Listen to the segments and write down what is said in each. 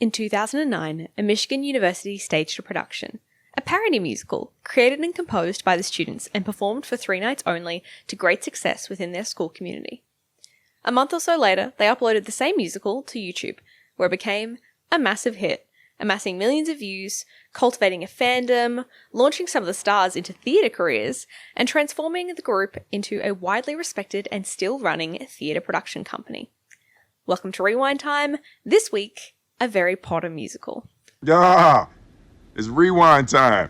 In 2009, a Michigan university staged a production, a parody musical created and composed by the students and performed for 3 nights only to great success within their school community. A month or so later, they uploaded the same musical to YouTube, where it became a massive hit, amassing millions of views, cultivating a fandom, launching some of the stars into theatre careers, and transforming the group into a widely respected and still running theatre production company. Welcome to Rewind Time. This week, a Very Potter musical. Yeah, it's rewind time.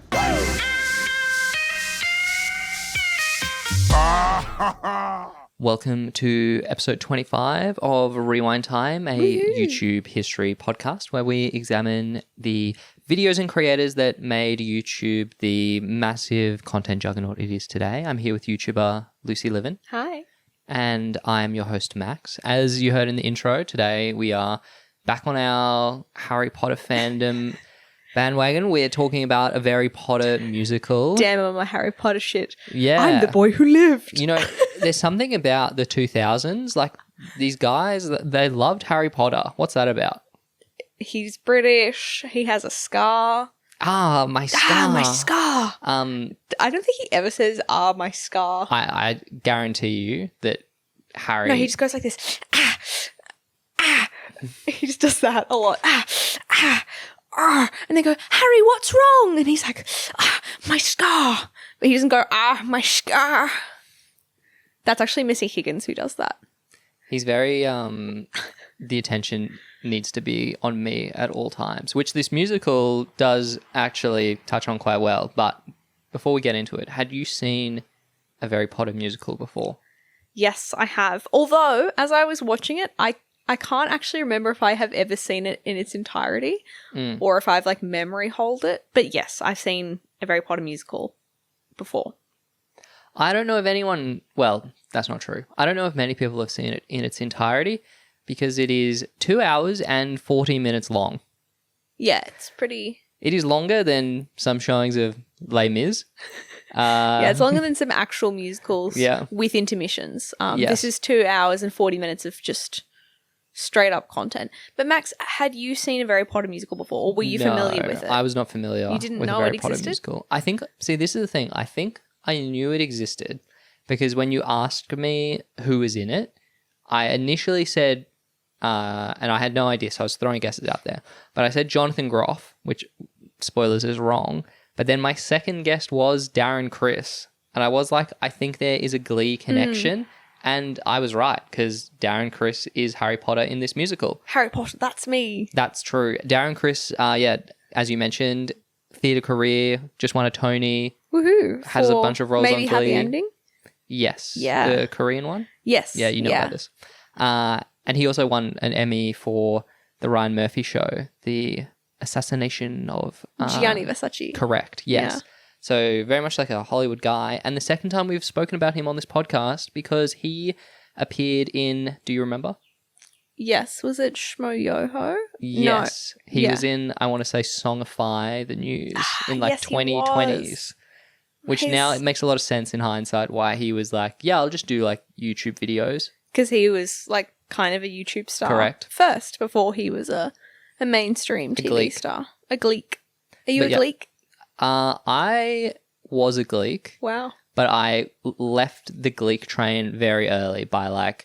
Welcome to episode 25 of Rewind Time, a YouTube history podcast where we examine the videos and creators that made YouTube the massive content juggernaut it is today. I'm here with YouTuber Lucy Livin. Hi. And I'm your host, Max. As you heard in the intro, today we are back on our Harry Potter fandom bandwagon. We're talking about a Very Potter musical. Damn, I'm a Harry Potter shit. Yeah. I'm the boy who lived. You know, there's something about the 2000s, like these guys, they loved Harry Potter. What's that about? He's British. He has a scar. Ah, my scar. Ah, my scar. I don't think he ever says, my scar. I guarantee you that Harry... No, he just goes like this. Ah, ah. He just does that a lot. Ah, ah. And they go, Harry, what's wrong? And he's like, my scar. But he doesn't go, my scar. That's actually Missy Higgins who does that. He's very, the attention needs to be on me at all times, which this musical does actually touch on quite well. But before we get into it, had you seen a Harry Potter musical before? Yes, I have. Although, as I was watching it, I can't actually remember if I have ever seen it in its entirety or if I've memory hold it. But yes, I've seen a Harry Potter musical before. I don't know if anyone, well, that's not true. I don't know if many people have seen it in its entirety because it is 2 hours and 40 minutes long. Yeah, it's pretty... It is longer than some showings of Les Mis. Yeah, it's longer than some actual musicals with intermissions. Yes. This is 2 hours and 40 minutes of just... straight up content. But Max, had you seen a Harry Potter musical before, or were you familiar with it? I was not familiar. You didn't with know a Harry it Potter existed? musical. I think. See, this is the thing. I think I knew it existed because when you asked me who was in it, I initially said, and I had no idea, so I was throwing guesses out there. But I said Jonathan Groff, which spoilers is wrong. But then my second guess was Darren Criss, and I was like, I think there is a Glee connection. And I was right, because Darren Criss is Harry Potter in this musical. Harry Potter, that's me. That's true. Darren Criss, as you mentioned, theatre career, just won a Tony. Woohoo. Has a bunch of roles on Glee. Maybe Happy Ending? Yes. Yeah. The Korean one? Yes. Yeah, you know about this. And he also won an Emmy for the Ryan Murphy show, the assassination of... Gianni Versace. Correct, yes. Yeah. So very much like a Hollywood guy. And the second time we've spoken about him on this podcast because he appeared in, do you remember? Yes. Was it Shmo Yoho? Yes. No. He was in, I want to say, Songify the News in yes, 2020s. Which now it makes a lot of sense in hindsight why he was like, yeah, I'll just do YouTube videos. Because he was kind of a YouTube star. Correct. First, before he was a mainstream TV star. A Gleek. Are you a Gleek? I was a Gleek. Wow. But I left the Gleek train very early by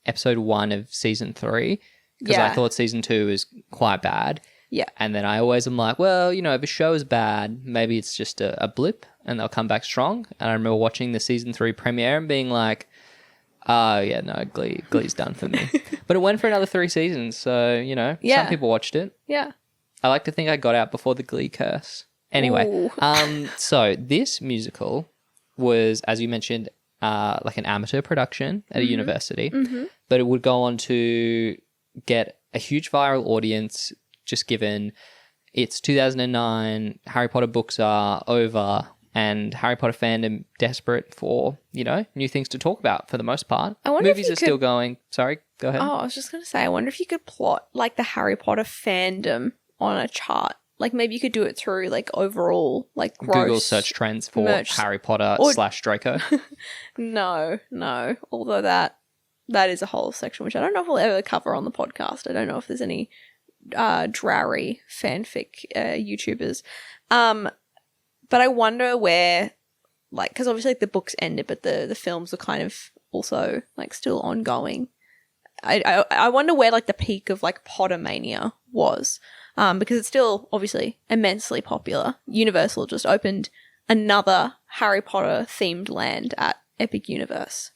episode 1 of season 3 because I thought season 2 was quite bad. Yeah. And then I always am like, well, if a show is bad, maybe it's just a blip and they'll come back strong. And I remember watching the season 3 premiere and being like, Glee's done for me. But it went for another 3 seasons. So, some people watched it. Yeah. I like to think I got out before the Glee curse. Anyway, so this musical was, as you mentioned, an amateur production at a university, but it would go on to get a huge viral audience just given it's 2009, Harry Potter books are over, and Harry Potter fandom desperate for, new things to talk about for the most part. Movies are still going. Sorry, go ahead. Oh, I was just going to say, I wonder if you could plot the Harry Potter fandom on a chart. Maybe you could do it through overall gross Google search trends for merch. Harry Potter / Draco. No. Although that is a whole section which I don't know if we'll ever cover on the podcast. I don't know if there's any Drarry fanfic YouTubers. But I wonder where, like, because obviously like, the books ended, but the films are kind of also like still ongoing. I wonder where like the peak of like Pottermania was, because it's still obviously immensely popular. Universal just opened another Harry Potter themed land at Epic Universe.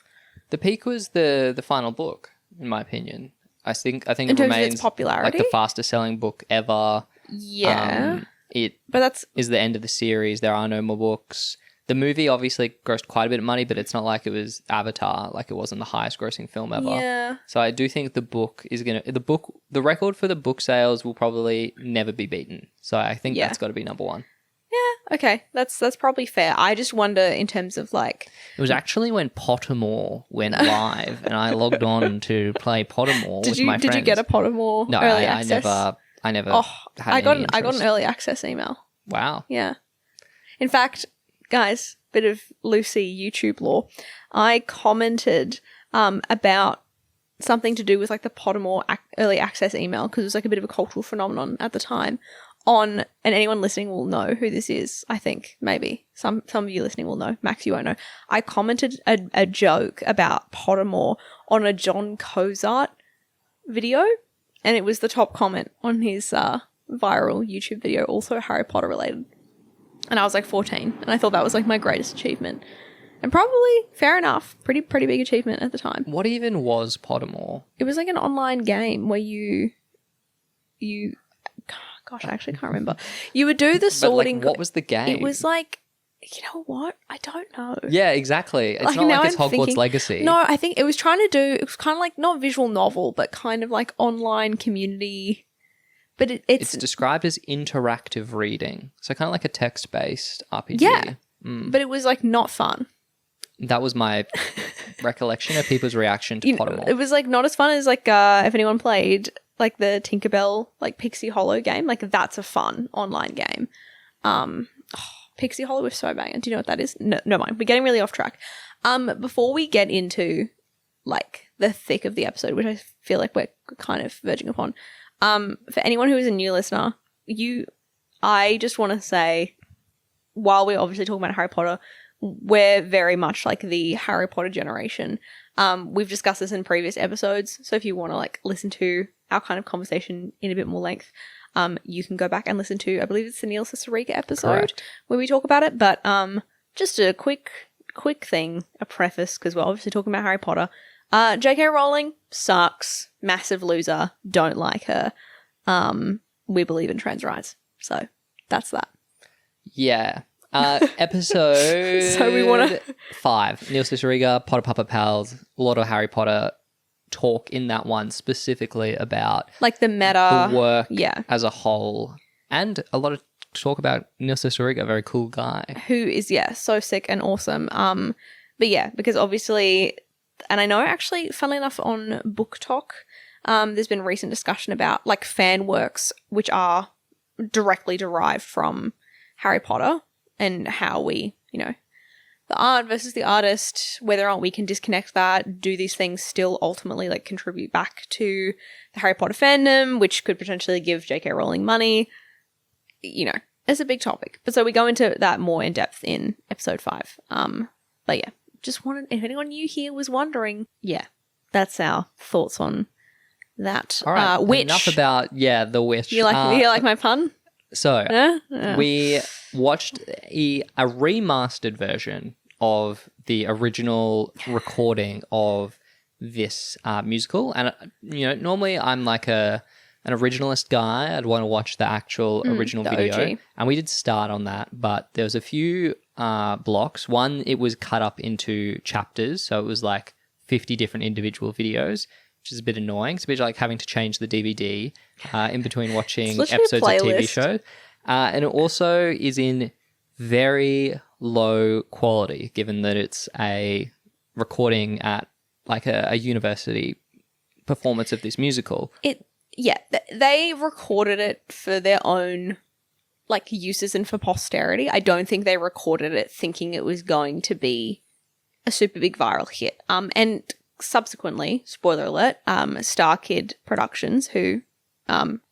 The peak was the final book, in my opinion. I think In it terms of remains its popularity? like the fastest selling book ever. Yeah. But that's is the end of the series. There are no more books. The movie obviously grossed quite a bit of money, but it's not like it was Avatar, like it wasn't the highest grossing film ever. Yeah. So I do think the record for the book sales will probably never be beaten. So I think that's got to be number one. Yeah, okay. That's probably fair. I just wonder in terms of like... It was actually when Pottermore went live and I logged on to play Pottermore with my friends. Did you get a Pottermore early access? I never had I got any an early access email. Wow. Yeah. In fact, guys, bit of Lucy YouTube lore. I commented about something to do with like the Pottermore early access email because it was like a bit of a cultural phenomenon at the time. And anyone listening will know who this is, I think, maybe. Some of you listening will know. Max, you won't know. I commented a joke about Pottermore on a John Cozart video, and it was the top comment on his viral YouTube video, also Harry Potter related. And I was like 14, and I thought that was like my greatest achievement. And probably, fair enough, pretty big achievement at the time. What even was Pottermore? It was like an online game where you gosh, I actually can't remember. You would do the sorting. But like, what was the game? It was like, you know what? I don't know. Yeah, exactly. It's Like, not now like it's I'm Hogwarts thinking- Legacy. No, I think it was trying to do, it was kind of like, not visual novel, but kind of like online community. But It's described as interactive reading. So kind of like a text-based RPG. Yeah. But it was like not fun. That was my recollection of people's reaction to Pottermore. It was like not as fun as like if anyone played like the Tinkerbell like Pixie Hollow game. Like that's a fun online game. Pixie Hollow was so banging. Do you know what that is? No mind. We're getting really off track. Before we get into like the thick of the episode, which I feel like we're kind of verging upon, for anyone who is a new listener, I just want to say, while we're obviously talking about Harry Potter, we're very much like the Harry Potter generation. We've discussed this in previous episodes, so if you want to like listen to our kind of conversation in a bit more length, you can go back and listen to, I believe it's the Neil Cicerega episode. Correct. Where we talk about it. But just a quick thing, a preface, because we're obviously talking about Harry Potter. J.K. Rowling sucks, massive loser, don't like her. We believe in trans rights, so that's that. Yeah. Episode So we want to 5. Neil Cicerega, Potter Puppet Pals, a lot of Harry Potter talk in that one specifically about like the meta, the work yeah, as a whole, and a lot of talk about Neil Cicerega, a very cool guy. who is so sick and awesome. But yeah, because obviously, and I know actually, funnily enough, on Book Talk, there's been recent discussion about like fan works which are directly derived from Harry Potter and how we, the art versus the artist, whether or not we can disconnect that. Do these things still ultimately like contribute back to the Harry Potter fandom, which could potentially give J.K. Rowling money? It's a big topic. But so we go into that more in depth in episode 5. But yeah, just wanted, if anyone new here was wondering, yeah, that's our thoughts on that. All right, Witch. enough about the witch. You like my pun? So Yeah. we watched a remastered version of the original recording of this musical, and normally I'm like an originalist guy. I'd want to watch the actual original the video, OG. and we did start on that. But there was a few blocks. One, it was cut up into chapters, so it was like 50 different individual videos, which is a bit annoying. It's a bit like having to change the DVD in between watching It's literally a episodes of TV playlist. shows. And it also is in very low quality, given that it's a recording at like a university performance of this musical. They recorded it for their own like uses and for posterity. I don't think they recorded it thinking it was going to be a super big viral hit. And subsequently, spoiler alert, StarKid Productions, who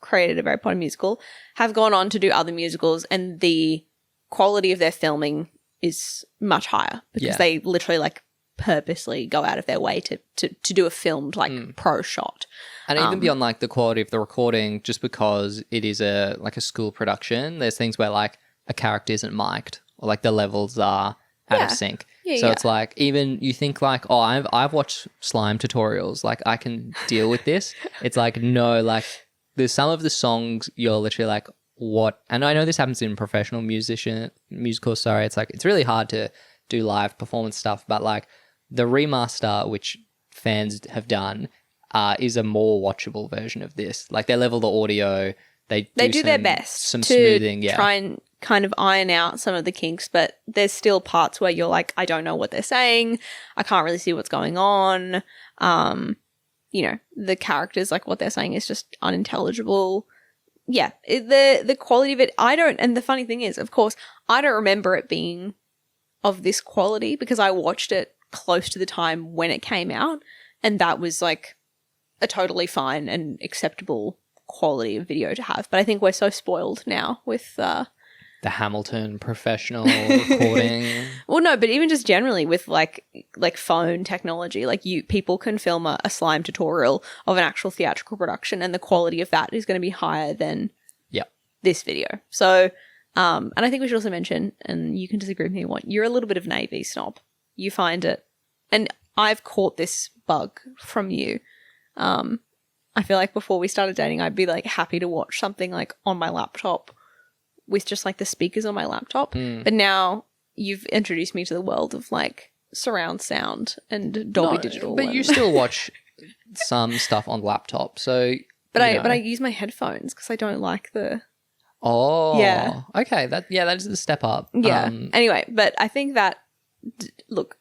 created a very Potter musical, have gone on to do other musicals, and the quality of their filming is much higher because they literally like purposely go out of their way to do a filmed like pro shot. And even beyond like the quality of the recording, just because it is a school production, there's things where like a character isn't mic'd or like the levels are out of sync. So it's like, even you think like, oh, I've watched slime tutorials, like I can deal with this. It's like, no, like there's some of the songs you're literally like, what? And I know this happens in professional musicals. Sorry, it's like it's really hard to do live performance stuff, but like the remaster, which fans have done, is a more watchable version of this. Like they level the audio, they do their best, some smoothing, try and kind of iron out some of the kinks, but there's still parts where you're like, I don't know what they're saying, I can't really see what's going on. You know, the characters, like what they're saying is just unintelligible. Yeah, the quality of it, and the funny thing is, of course, I don't remember it being of this quality because I watched it close to the time when it came out, and that was like a totally fine and acceptable quality of video to have. But I think we're so spoiled now with the Hamilton professional recording. Well, no, but even just generally with like phone technology, like people can film a slime tutorial of an actual theatrical production, and the quality of that is going to be higher than this video. So, and I think we should also mention, and you can disagree with me, you're a little bit of an AV snob. You find it, and I've caught this bug from you. I feel like before we started dating, I'd be like happy to watch something like on my laptop with just like the speakers on my laptop. But now you've introduced me to the world of like surround sound and Dolby Digital. But you still watch some stuff on laptop. So, but I use my headphones because I don't like the. Oh, yeah. Okay. That is the step up. Yeah. Anyway, but I think that look.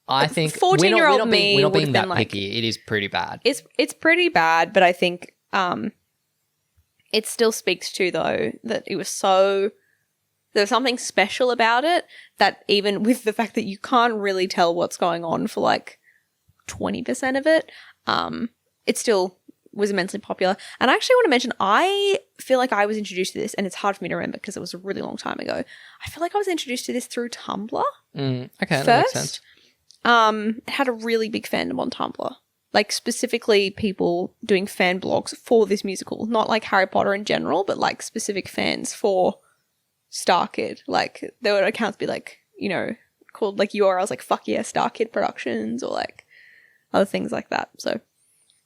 I think 14-year-old me we're not being that like, picky. It is pretty bad. It's pretty bad, but I think it still speaks to, though, that it was so... There was something special about it that even with the fact that you can't really tell what's going on for like 20% of it, it still was immensely popular. And I actually want to mention, I feel like I was introduced to this, and it's hard for me to remember because it was a really long time ago. I feel like I was introduced to this through Tumblr. Okay, first. That makes sense. It had a really big fandom on Tumblr. Like, specifically people doing fan blogs for this musical. Not like Harry Potter in general, but like specific fans for StarKid. Like, there would accounts be like, you know, called like URLs like fuck yeah, StarKid Productions, or like other things like that. So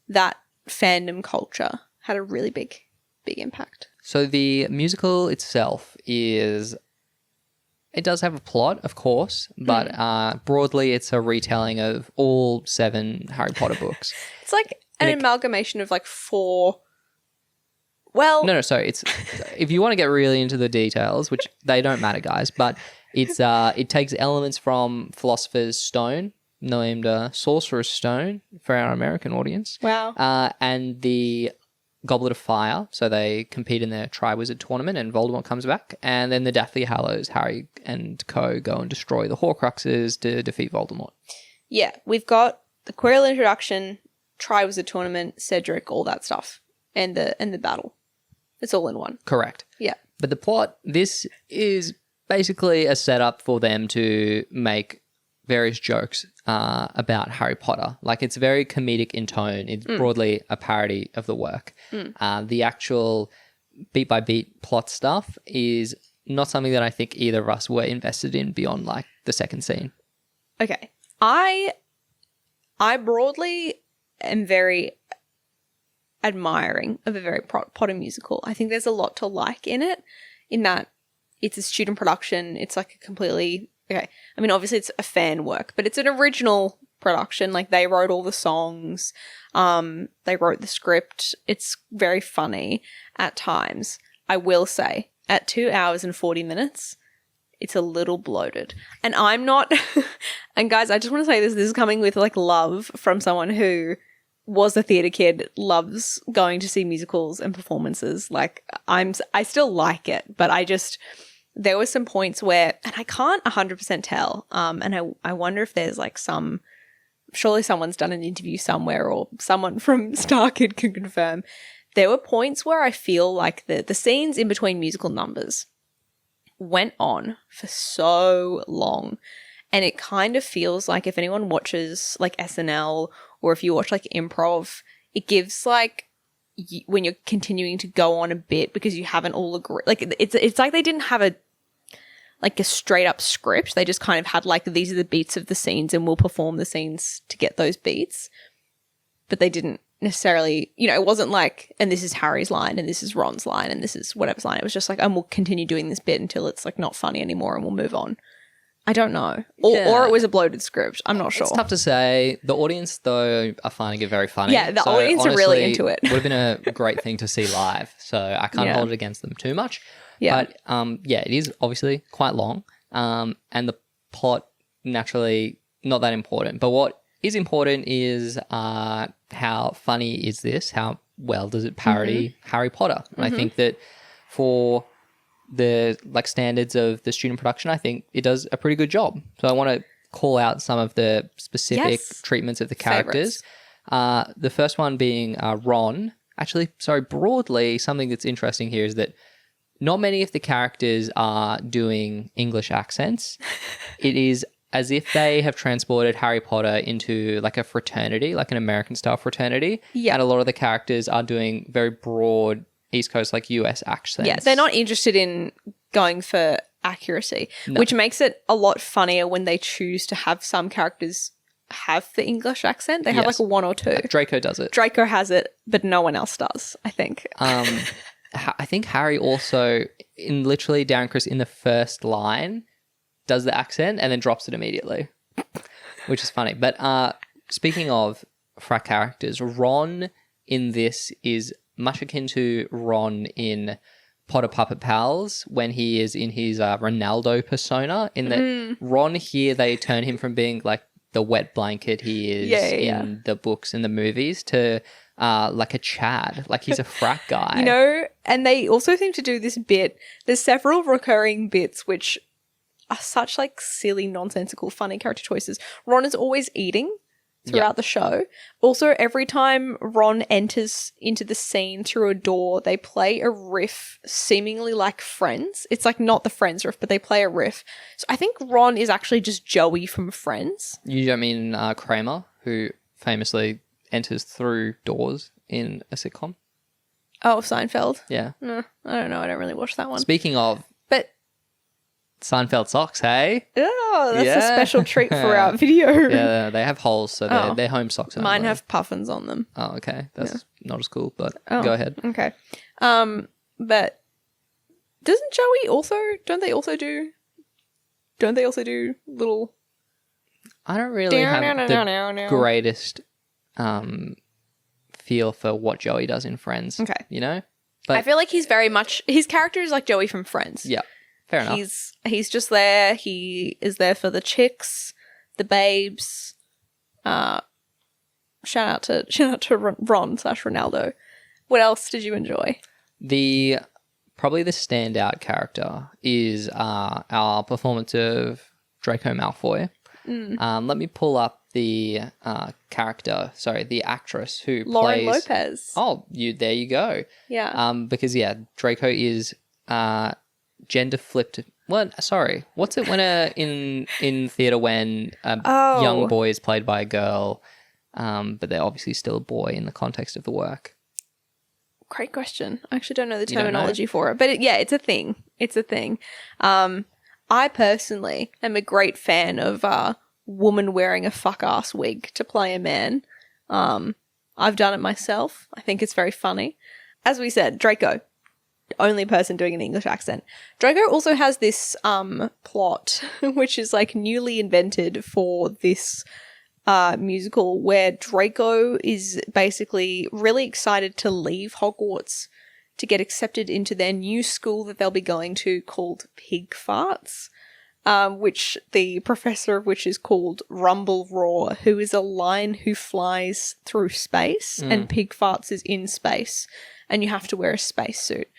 that fandom culture had a really big impact. So the musical itself it does have a plot, of course, but broadly it's a retelling of all 7 Harry Potter books. It's like an amalgamation of like 4... Well... No, sorry. It's if you want to get really into the details, which they don't matter, guys, but it takes elements from Philosopher's Stone, named Sorcerer's Stone for our American audience. Wow. And the Goblet of Fire, so they compete in their Triwizard Tournament and Voldemort comes back, and then the Deathly Hallows, Harry and co go and destroy the Horcruxes to defeat Voldemort. Yeah, we've got the Quirrell introduction, Triwizard Tournament, Cedric, all that stuff, and the battle. It's all in one. Correct. Yeah. But the plot, this is basically a setup for them to make various jokes about Harry Potter. Like, it's very comedic in tone. It's broadly a parody of the work. The actual beat-by-beat plot stuff is not something that I think either of us were invested in beyond, like, the second scene. Okay. I broadly am very admiring of a very Potter musical. I think there's a lot to like in it, in that it's a student production. It's like a completely... Okay, I mean, obviously it's a fan work, but it's an original production. Like, they wrote all the songs, they wrote the script. It's very funny at times. I will say, at 2 hours and 40 minutes, it's a little bloated. And I'm not... And guys, I just want to say this is coming with, like, love from someone who was a theatre kid, loves going to see musicals and performances. Like, I still like it, but there were some points where, and I can't 100% tell, and I wonder if there's like surely someone's done an interview somewhere, or someone from StarKid can confirm, there were points where I feel like the scenes in between musical numbers went on for so long. And it kind of feels like if anyone watches like SNL or if you watch like improv, it gives like when you're continuing to go on a bit because you haven't all agreed. Like it's like they didn't have a straight up script. They just kind of had like, these are the beats of the scenes and we'll perform the scenes to get those beats. But they didn't necessarily, it wasn't like, and this is Harry's line and this is Ron's line and this is whatever's line. It was just like, and we'll continue doing this bit until it's like not funny anymore and we'll move on. I don't know. Or it was a bloated script. I'm not sure. It's tough to say. The audience, though, are finding it very funny. Yeah, the audience are really into it. Would have been a great thing to see live, so I can't hold it against them too much. Yeah. But, it is obviously quite long, and the plot, naturally, not that important. But what is important is how funny is this? How well does it parody Harry Potter? And I think that for the standards of the student production, I think it does a pretty good job. So I want to call out some of the specific treatments of the characters. The first one being Ron. Actually, broadly, something that's interesting here is that not many of the characters are doing English accents. It is as if they have transported Harry Potter into like a fraternity, like an American style fraternity. Yeah. And a lot of the characters are doing very broad East Coast, like US accents. Yeah, they're not interested in going for accuracy, which makes it a lot funnier when they choose to have some characters have the English accent. They have like one or two. Draco does it. Draco has it, but no one else does, I think. I think Harry also, in literally Darren Criss in the first line, does the accent and then drops it immediately, which is funny. But speaking of frat characters, Ron in this is much akin to Ron in Potter Puppet Pals when he is in his Ronaldo persona. In that Ron here, they turn him from being like the wet blanket he is in the books and the movies to like a Chad, like he's a frat guy. And they also seem to do this bit. There's several recurring bits which are such like silly, nonsensical, funny character choices. Ron is always eating throughout the show. Also, every time Ron enters into the scene through a door, they play a riff seemingly like Friends. It's like not the Friends riff, but they play a riff. So I think Ron is actually just Joey from Friends. You don't mean Kramer, who famously enters through doors in a sitcom? Oh, Seinfeld? Yeah. No, I don't know. I don't really watch that one. Speaking of... But... Seinfeld socks, hey? Oh, that's a special treat for our video. Yeah, they have holes, so they're home socks. Mine have puffins on them. Oh, okay. That's not as cool, but go ahead. Okay. But doesn't Joey also... Don't they also do little... I don't really have the greatest feel for what Joey does in Friends. Okay. But I feel like he's very much... His character is like Joey from Friends. Yeah. Fair enough. He's just there. He is there for the chicks, the babes. Shout out to Ron/Ronaldo. What else did you enjoy? Probably the standout character is our performance of Draco Malfoy. Let me pull up the the actress who Lauren plays Lopez. Oh, there you go. Yeah. Because Draco is gender flipped. What's it when in theatre when a young boy is played by a girl, but they're obviously still a boy in the context of the work? Great question. I actually don't know the terminology for it, but it's a thing. It's a thing. I personally am a great fan of a woman wearing a fuck ass wig to play a man. I've done it myself. I think it's very funny. As we said, Draco, only person doing an English accent. Draco also has this plot, which is like newly invented for this musical, where Draco is basically really excited to leave Hogwarts to get accepted into their new school that they'll be going to called Pig Farts, which the professor of which is called Rumble Roar, who is a lion who flies through space, and Pig Farts is in space, and you have to wear a spacesuit.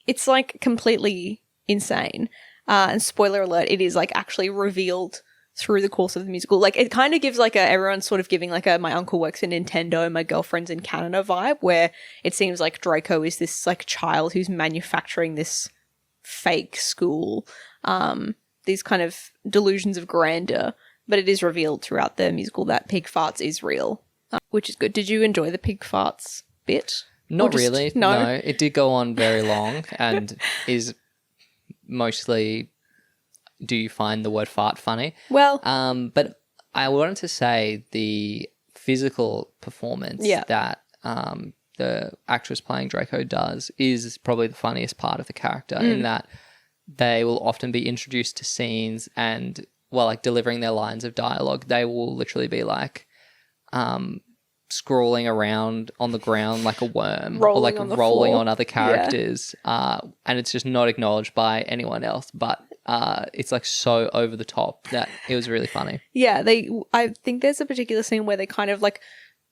It's like completely insane. And spoiler alert, it is like actually revealed through the course of the musical. Like, it kind of gives like everyone's sort of giving like my uncle works at Nintendo, my girlfriend's in Canada vibe, where it seems like Draco is this like child who's manufacturing this fake school, these kind of delusions of grandeur, but it is revealed throughout the musical that pig farts is real, which is good. Did you enjoy the pig farts bit? Not really. No, it did go on very long and is mostly, do you find the word fart funny? Well, but I wanted to say the physical performance that the actress playing Draco does is probably the funniest part of the character, in that they will often be introduced to scenes and while like delivering their lines of dialogue, they will literally be like scrawling around on the ground like a worm, or like rolling on other characters, and it's just not acknowledged by anyone else, but it's like so over the top that it was really funny. Yeah, I think there's a particular scene where they kind of like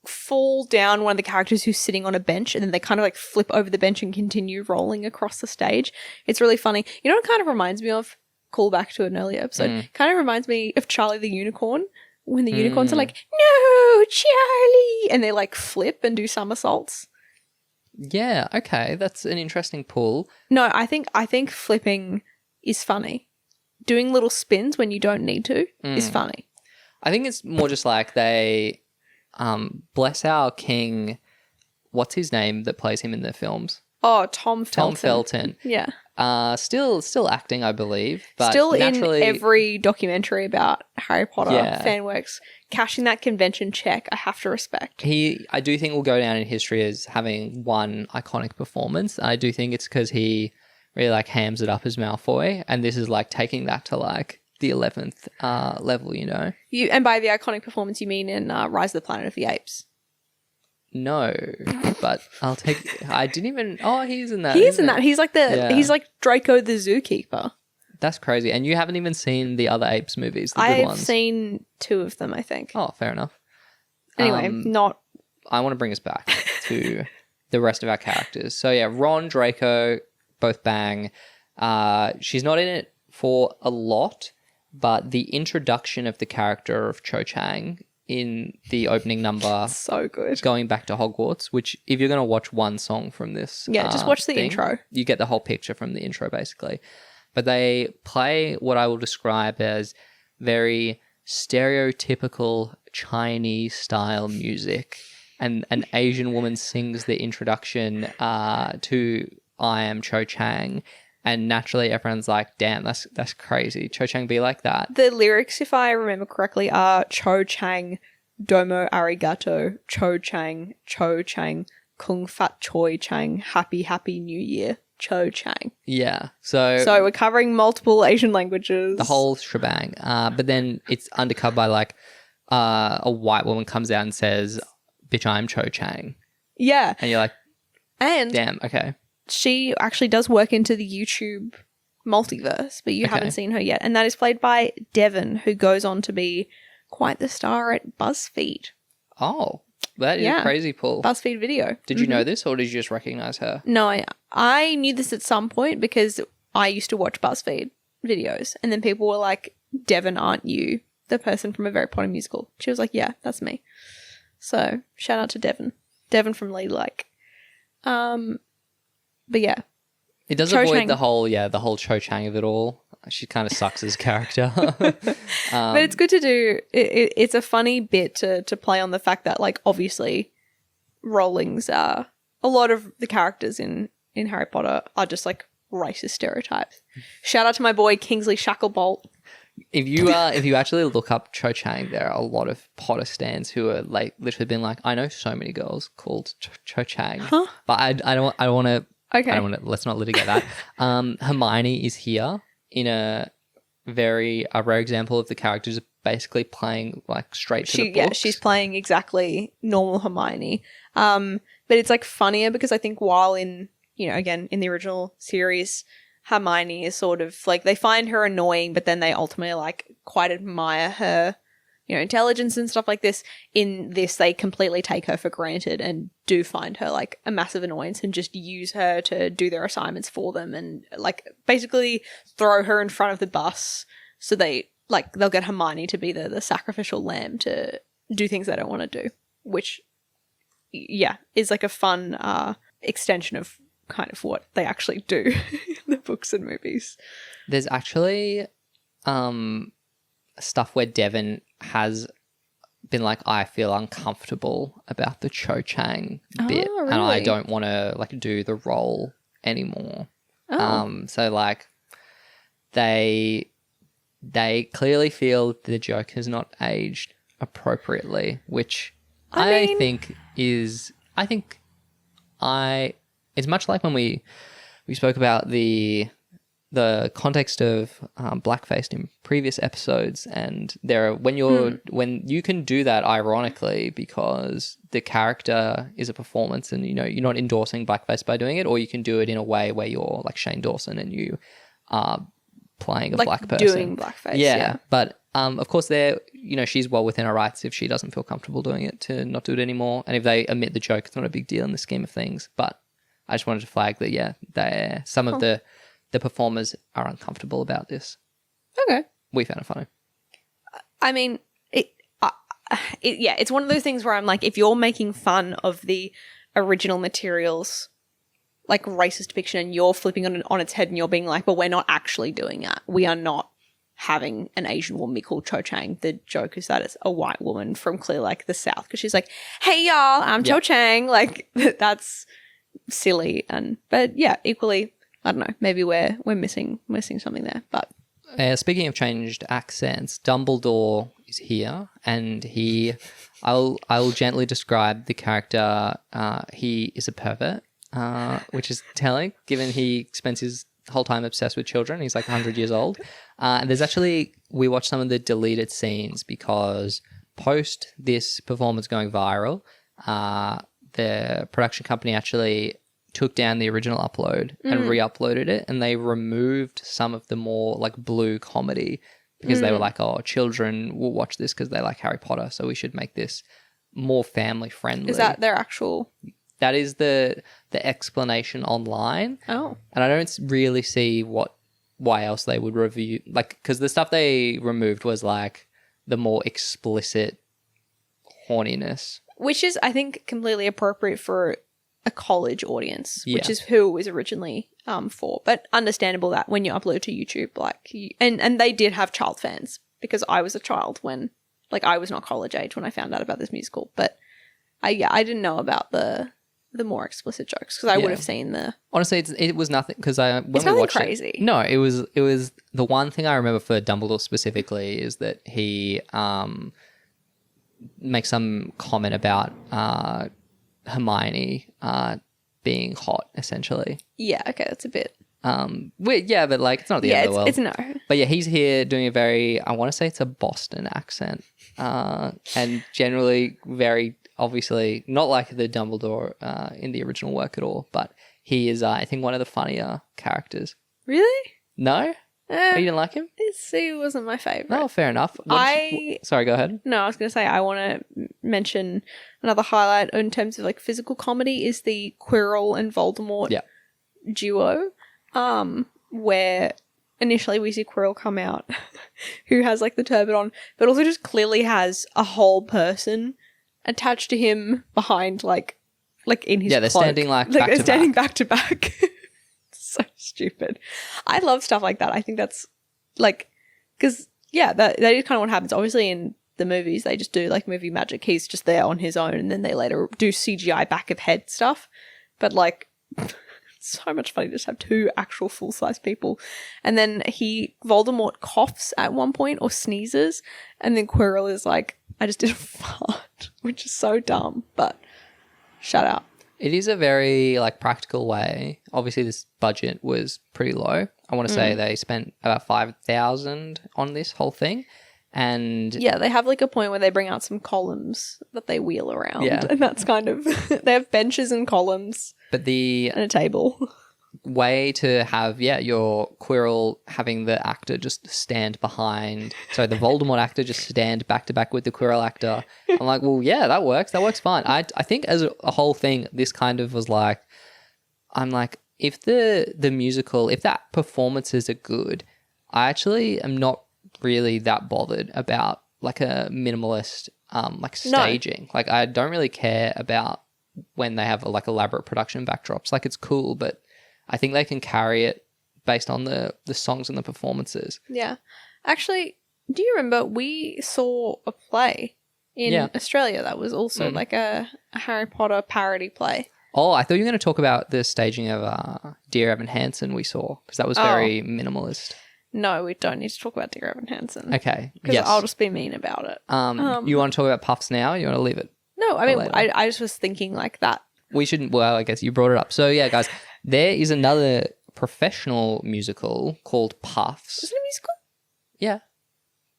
fall down one of the characters who's sitting on a bench, and then they kind of like flip over the bench and continue rolling across the stage. It's really funny. You know what it kind of reminds me of? Call back to an earlier episode. Kind of reminds me of Charlie the Unicorn, when the unicorns are like, "No, Charlie," and they like flip and do somersaults. Yeah, okay, that's an interesting pull. No, I think flipping is funny. Doing little spins when you don't need to is funny. I think it's more just like they bless our king. What's his name that plays him in the films? Oh, Tom Felton. Tom Felton. Yeah. Still acting, I believe. But still naturally, in every documentary about Harry Potter fan works, cashing that convention check, I have to respect. I do think will go down in history as having one iconic performance. I do think it's because he really like hams it up as Malfoy, and this is like taking that to like the 11th level, you know. And by the iconic performance, you mean in Rise of the Planet of the Apes? No, but I'll take. I didn't even. Oh, he's in that. He is in that. He's like he's like Draco the zookeeper. That's crazy. And you haven't even seen the other Apes movies, the good ones. I've seen 2 of them, I think. Oh, fair enough. Anyway, I want to bring us back to the rest of our characters. So yeah, Ron, Draco, both bang. She's not in it for a lot, but the introduction of the character of Cho Chang in the opening number, so good, going back to Hogwarts, which if you're going to watch one song from this, just watch the intro. You get the whole picture from the intro, basically. But they play what I will describe as very stereotypical Chinese style music, and an Asian woman sings the introduction to I Am Cho Chang. And naturally, everyone's like, damn, that's crazy. Cho Chang be like that. The lyrics, if I remember correctly, are Cho Chang, domo arigato, Cho Chang, kung fat choi Chang, happy new year, Cho Chang. Yeah. So we're covering multiple Asian languages. The whole shebang. But then it's undercut by like a white woman comes out and says, bitch, I'm Cho Chang. Yeah. And you're like, damn, okay. She actually does work into the YouTube multiverse, but you haven't seen her yet. And that is played by Devon, who goes on to be quite the star at BuzzFeed. Oh, that is a crazy pull. BuzzFeed Video. Did you know this, or did you just recognize her? No, I knew this at some point because I used to watch BuzzFeed videos, and then people were like, Devon, aren't you the person from A Very Potter Musical? She was like, yeah, that's me. So shout out to Devon. Devon from Ladylike. But yeah. It does avoid the whole Cho Chang of it all. She kind of sucks as character. But it's good to do. It's a funny bit to play on the fact that, like, obviously Rowling's, a lot of the characters in Harry Potter are just, like, racist stereotypes. Shout out to my boy Kingsley Shacklebolt. If you actually look up Cho Chang, there are a lot of Potter stans who are like literally been like, I know so many girls called Cho Chang, but I don't want to. Okay. I don't want to. Let's not litigate that. Hermione is here in a very rare example of the characters basically playing like straight to the books. Yeah, she's playing exactly normal Hermione. But it's like funnier because I think while in again in the original series, Hermione is sort of like they find her annoying, but then they ultimately like quite admire her, intelligence and stuff like this. In this, they completely take her for granted and do find her like a massive annoyance and just use her to do their assignments for them and like basically throw her in front of the bus so they like they'll get Hermione to be the sacrificial lamb to do things they don't want to do, which is like a fun extension of kind of what they actually do in the books and movies. There's actually stuff where Devon has been like, I feel uncomfortable about the Cho Chang bit, really? and I don't want to like do the role anymore. So like they clearly feel the joke has not aged appropriately, which I think it's much like when we spoke about the context of blackface in previous episodes, and when you can do that ironically because the character is a performance, and you're not endorsing blackface by doing it, or you can do it in a way where you're like Shane Dawson and you are playing a black person doing blackface. Yeah. But of course, she's well within her rights if she doesn't feel comfortable doing it to not do it anymore, and if they omit the joke, it's not a big deal in the scheme of things. But I just wanted to flag that some of the performers are uncomfortable about this. Okay. We found it funny. I mean, it's one of those things where I'm like, if you're making fun of the original materials, like racist depiction, and you're flipping it on its head and you're being like, but we're not actually doing that. We are not having an Asian woman be called Cho Chang. The joke is that it's a white woman from clear like the South, because she's like, hey y'all, I'm Cho Chang. Like that's silly. But yeah, equally, I don't know, maybe we're missing something there. But speaking of changed accents, Dumbledore is here, and I'll gently describe the character. He is a pervert, which is telling, given he spends his whole time obsessed with children. He's like 100 years old. And there's actually, we watched some of the deleted scenes because post this performance going viral, the production company actually took down the original upload and re-uploaded it, and they removed some of the more like blue comedy because they were like, oh, children will watch this because they like Harry Potter, so we should make this more family friendly. Is that their actual... That is the explanation online. Oh. And I don't really see why else they would review, like, because the stuff they removed was like the more explicit horniness. Which is, I think, completely appropriate for a college audience, which is who it was originally for. But understandable that when you upload to YouTube, like, and they did have child fans, because I was a child when, like, I was not college age when I found out about this musical. But I didn't know about the more explicit jokes, because I would have seen the... Honestly, it was nothing, because when it's we nothing watched crazy. No, it was the one thing I remember for Dumbledore specifically is that he makes some comment about Hermione being hot, essentially. Yeah, okay, that's a bit... but like, it's not the end of the world. It's no. But yeah, he's here doing a very, I want to say it's a Boston accent, and generally very... Obviously, not like the Dumbledore in the original work at all, but he is, I think, one of the funnier characters. Really? No? Oh, you didn't like him? He wasn't my favourite. Oh, fair enough. Sorry, go ahead. No, I was going to say I want to mention another highlight in terms of like physical comedy is the Quirrell and Voldemort duo, where initially we see Quirrell come out who has like the turban on, but also just clearly has a whole person attached to him behind, like in his they're cloak. standing back to back. So stupid. I love stuff like that. I think that's like, because that is kind of what happens. Obviously, in the movies, they just do like movie magic. He's just there on his own, and then they later do CGI back of head stuff. But like, it's so much fun to just have two actual full size people, and then Voldemort coughs at one point or sneezes, and then Quirrell is like, I just did a fart, which is so dumb, but shut up. It is a very like practical way. Obviously, this budget was pretty low. I want to say they spent about $5,000 on this whole thing, and they have like a point where they bring out some columns that they wheel around, and that's kind of they have benches and columns, and a table. Way to have your Quirrell having the actor just stand behind, so the Voldemort actor just stand back to back with the Quirrell actor. I'm like, well, yeah, that works fine. I think as a whole thing, this kind of was like, I'm like, if the musical, if that performances are good, I actually am not really that bothered about like a minimalist like staging. Like I don't really care about when they have like elaborate production backdrops. Like it's cool, but I think they can carry it based on the songs and the performances. Yeah. Actually, do you remember we saw a play in Australia that was also like a Harry Potter parody play? Oh, I thought you were going to talk about the staging of Dear Evan Hansen we saw, because that was very minimalist. No, we don't need to talk about Dear Evan Hansen. Okay. Because I'll just be mean about it. You want to talk about Puffs now? Or you want to leave it? No, I mean, I just was thinking like that. We shouldn't. Well, I guess you brought it up. So, yeah, guys, there is another professional musical called Puffs. Is it a musical? Yeah.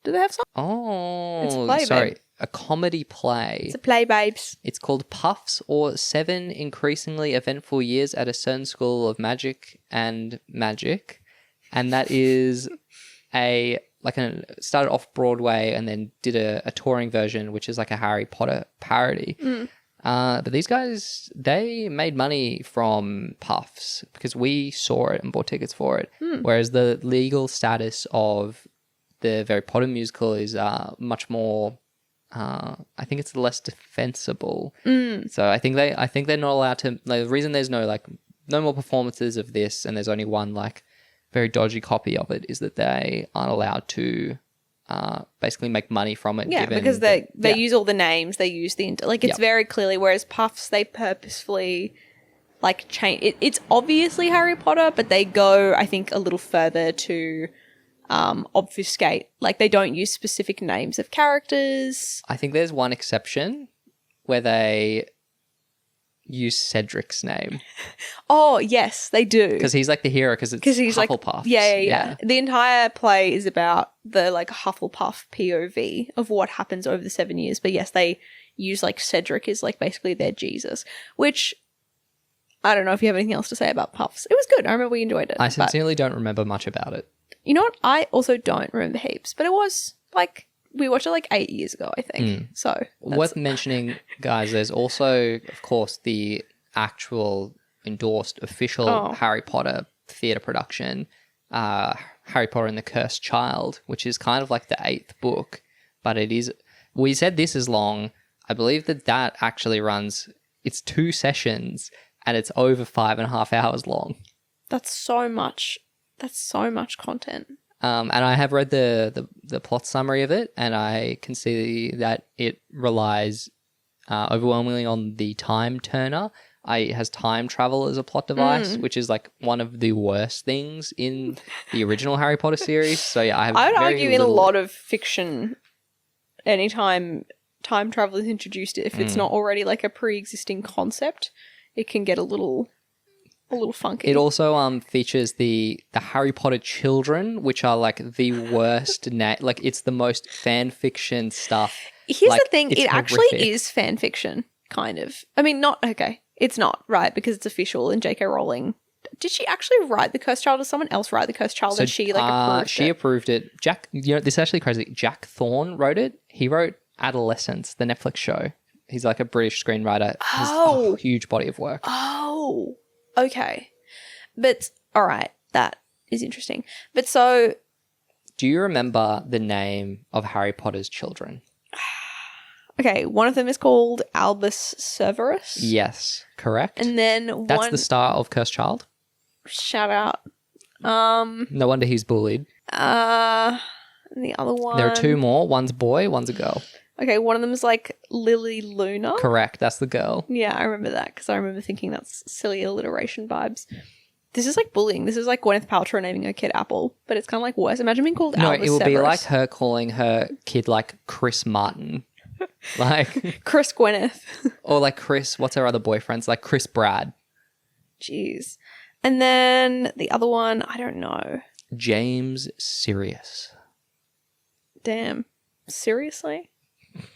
Do they have songs? Oh, it's a play, sorry. babe. A comedy play. It's a play, babes. It's called Puffs, or 7 Increasingly Eventful Years at a Certain School of Magic and Magic. And that is started off Broadway and then did a touring version, which is like a Harry Potter parody. But these guys, they made money from Puffs because we saw it and bought tickets for it. Whereas the legal status of the Harry Potter musical is much more, I think it's less defensible. So I think they're not allowed to, like, the reason there's no more performances of this and there's only one like very dodgy copy of it is that they aren't allowed to basically make money from it. Yeah, because they use all the names, they use the it's very clearly. Whereas Puffs, they purposefully like change. It's obviously Harry Potter, but they go, I think, a little further to obfuscate. Like they don't use specific names of characters. I think there's one exception where they use Cedric's name. Oh, yes, they do. Because he's like the hero, because he's Hufflepuff. Like, yeah. The entire play is about the like Hufflepuff POV of what happens over the 7 years. But yes, they use like Cedric is like basically their Jesus, which I don't know if you have anything else to say about Puffs. It was good. I remember we enjoyed it. I sincerely don't remember much about it. You know what? I also don't remember heaps, but it was like, we watched it like 8 years ago, I think. So worth mentioning, guys, there's also, of course, the actual endorsed official Harry Potter theatre production, Harry Potter and the Cursed Child, which is kind of like the 8th book, but it is, we said this is long. I believe that actually runs, it's 2 sessions and it's over 5.5 hours long. That's so much content. And I have read the plot summary of it, and I can see that it relies overwhelmingly on the time turner. It has time travel as a plot device, which is like one of the worst things in the original Harry Potter series. So yeah, I would argue in a lot of fiction, anytime time travel is introduced, if it's not already like a pre-existing concept, it can get a little funky. It also features the Harry Potter children, which are like the worst. Like it's the most fan fiction stuff. Here's like, the thing: it actually is fan fiction, kind of. I mean, not okay. It's not, right, because it's official. And J.K. Rowling, did she actually write The Cursed Child, or someone else write The Cursed Child? And she approved she approved it. Jack, this is actually crazy. Jack Thorne wrote it. He wrote Adolescence, the Netflix show. He's like a British screenwriter. Has a huge body of work. Oh. Okay. But, all right, that is interesting. But so... Do you remember the name of Harry Potter's children? Okay, one of them is called Albus Severus. Yes, correct. And then That's the star of Cursed Child. Shout out. No wonder he's bullied. And the other one... There are 2 more. One's boy, one's a girl. Okay, one of them is like Lily Luna. Correct, that's the girl. Yeah, I remember that because I remember thinking that's silly alliteration vibes. This is like bullying. This is like Gwyneth Paltrow naming her kid Apple, but it's kind of like worse. Imagine being called Albus No, it would Severus. be like her calling her kid like Chris Martin. Like Chris Gwyneth. Or like Chris, what's her other boyfriends? Like Chris Brad. Jeez. And then the other one, I don't know. James Sirius. Damn. Seriously?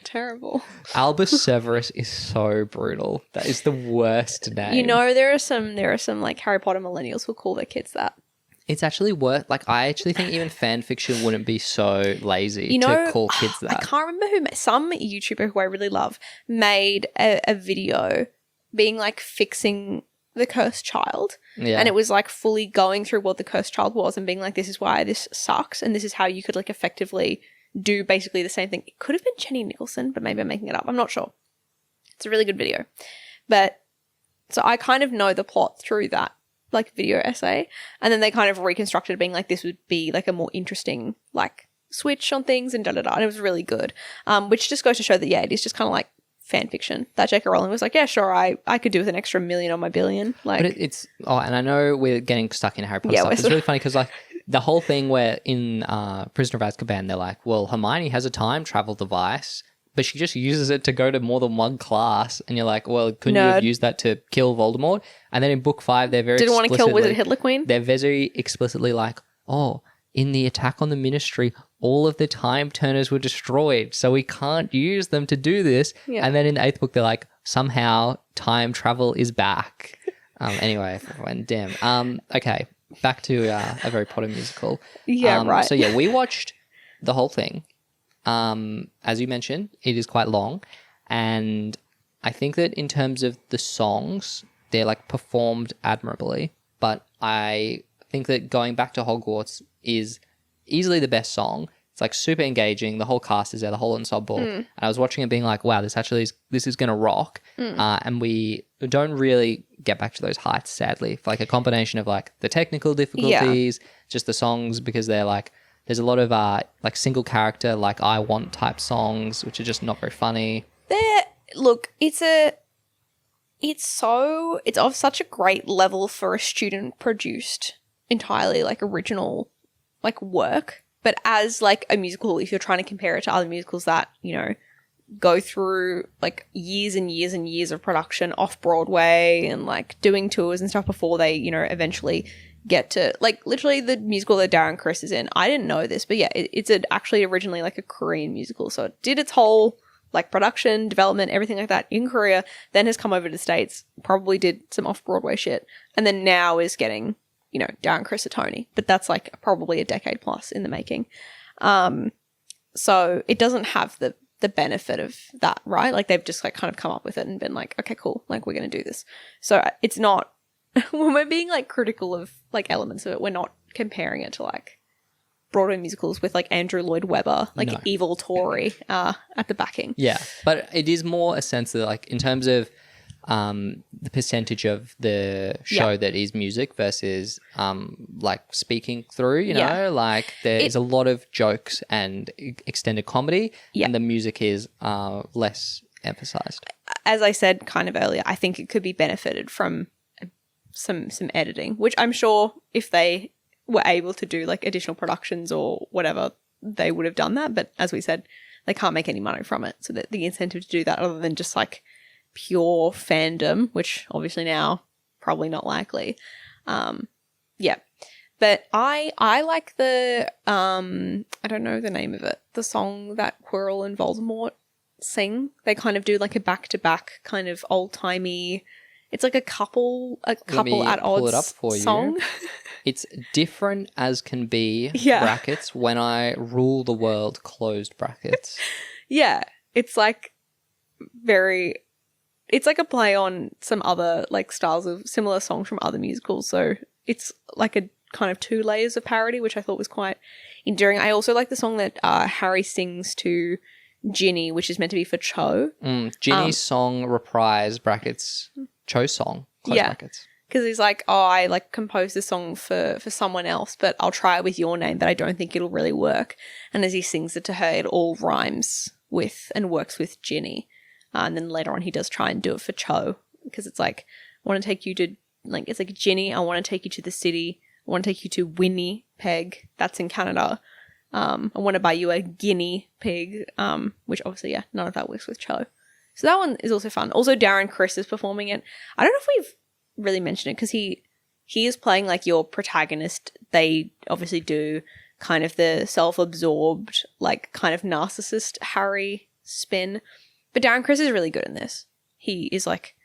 Terrible. Albus Severus is so brutal. That is the worst name. You know, there are some like Harry Potter millennials who call their kids that. It's actually worth, like, I actually think even fan fiction wouldn't be so lazy to call kids that. I can't remember some YouTuber who I really love made a video being like fixing the cursed child. Yeah. And it was like fully going through what the cursed child was and being like, this is why this sucks. And this is how you could like effectively do basically the same thing. It could have been Jenny Nicholson, but maybe I'm making it up. I'm not sure. It's a really good video. But so I kind of know the plot through that like video essay. And then they kind of reconstructed being like, this would be like a more interesting like switch on things and da-da-da. And it was really good. Which just goes to show that, yeah, it is just kind of like fan fiction. That J.K. Rowling was like, yeah, sure, I could do with an extra million on my billion. Like, but it's and I know we're getting stuck in Harry Potter stuff. It's really funny because like the whole thing where in Prisoner of Azkaban, they're like, well, Hermione has a time travel device, but she just uses it to go to more than one class. And you're like, well, couldn't you have used that to kill Voldemort? And then in book 5, they're very didn't want to kill Wizard Hitler Queen. They're very explicitly like, oh, in the attack on the Ministry, all of the time turners were destroyed, so we can't use them to do this. Yeah. And then in the 8th book, they're like, somehow time travel is back. Anyway, damn. Okay, back to a Harry Potter musical. Yeah, right. So yeah, we watched the whole thing. As you mentioned, it is quite long, and I think that in terms of the songs, they're like performed admirably. But I think that Going Back to Hogwarts is easily the best song. It's like super engaging. The whole cast is there, the whole ensemble. And I was watching it being like, wow, this is going to rock. And we don't really get back to those heights, sadly. For like a combination of like the technical difficulties, just the songs, because they're like, there's a lot of like single character, like I Want type songs, which are just not very funny. Look, it's of such a great level for a student produced entirely like original like work. But as like a musical, if you're trying to compare it to other musicals that, you know, go through like years and years and years of production off Broadway and like doing tours and stuff before they, you know, eventually get to like literally the musical that Darren Criss is in. I didn't know this, but yeah, it's actually originally like a Korean musical. So it did its whole like production, development, everything like that in Korea, then has come over to the States, probably did some off-Broadway shit, and then now is getting, you know, Darren Criss a Tony. But that's like probably a decade plus in the making. So it doesn't have the benefit of that, right? Like they've just like kind of come up with it and been like, okay, cool, like we're going to do this. So it's not, when we're being like critical of like elements of it, we're not comparing it to like Broadway musicals with like Andrew Lloyd Webber, like evil Tory at the backing. Yeah, but it is more a sense that like in terms of the percentage of the show that is music versus like speaking through, you know, like there's a lot of jokes and extended comedy, and the music is less emphasized. As I said kind of earlier, I think it could be benefited from some editing, which I'm sure if they were able to do like additional productions or whatever, they would have done that. But as we said, they can't make any money from it. So that the incentive to do that other than just like pure fandom, which obviously now probably not likely. But I like the I don't know the name of it, the song that Quirrell and Voldemort sing. They kind of do like a back-to-back kind of old-timey, it's like a couple at odds song. It's different as can be, brackets, when I rule the world, closed brackets. Yeah, it's like it's like a play on some other like styles of similar songs from other musicals. So it's like a kind of 2 layers of parody, which I thought was quite endearing. I also like the song that Harry sings to Ginny, which is meant to be for Cho. Ginny's song reprise, brackets, Cho's song, close brackets. Because he's like, oh, I like composed this song for someone else, but I'll try it with your name, but I don't think it'll really work. And as he sings it to her, it all rhymes with and works with Ginny. And then later on he does try and do it for Cho, because it's like, I want to take you to, like, it's like, Ginny, I want to take you to the city. I want to take you to Winnipeg. That's in Canada. I want to buy you a guinea pig, which obviously, none of that works with Cho. So that one is also fun. Also, Darren Criss is performing it. I don't know if we've really mentioned it because he is playing like your protagonist. They obviously do kind of the self-absorbed, like kind of narcissist Harry spin. But Darren Criss is really good in this. He is like,